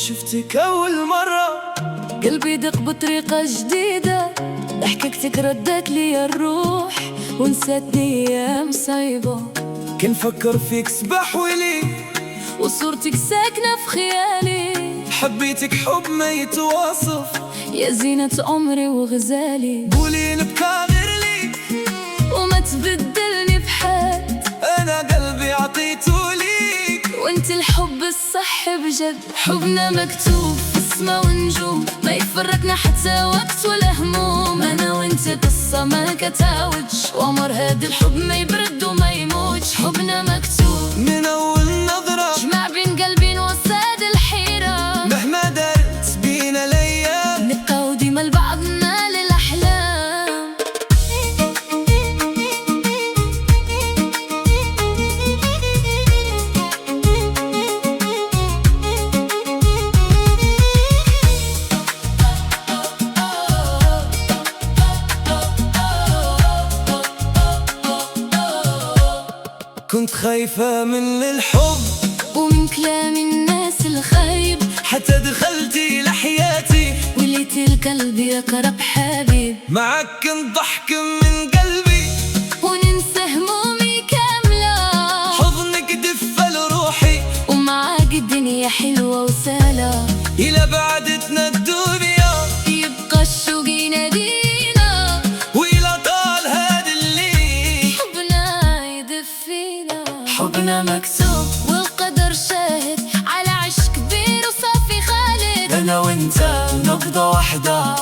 شفتك أول مرة قلبي دق بطريقة جديدة، ضحكتك ردت لي الروح ونسيتني أيام صعيبة. كنفكر فيك صباح وليل وصورتك ساكنة في خيالي، حبيتك حب ما يتواصف يا زينة عمري وغزالي. قولي نبقى غير ليك وما تبدلني بحد، أنا قلبي عطيته ليك وانت الحب الصح بجد. حبنا مكتوب في السما ونجوم، ما يفرقنا حتى وقت ولا هموم. انا وانت قصة ما كتاوج، وعمر هاد الحب ما يبرد وما يموت. حبنا مكتوب من أول نظرة، جمع بين قلبين وساد الحيرة. مهما دارت بينا الأيام نبقى وديما لبعضنا للأحلام. كنت خايفة من الحب ومن كلام الناس الخايب، حتى دخلتي لحياتي وليت القلب يقرب حبيب. معك كنت ضحك من قلبي وننسى همومي كاملة، حضنك دفى لروحي ومعاك الدنيا حلوة وسهلة. إلى بعدتنا الدنيا يبقى الشوق ينادينا، وإلى طال هذا الليل حبنا يدفينا. حبنا مكتوب والقدر شاهد على عشق كبير وصافي خالد. أنا وإنت نبضة واحدة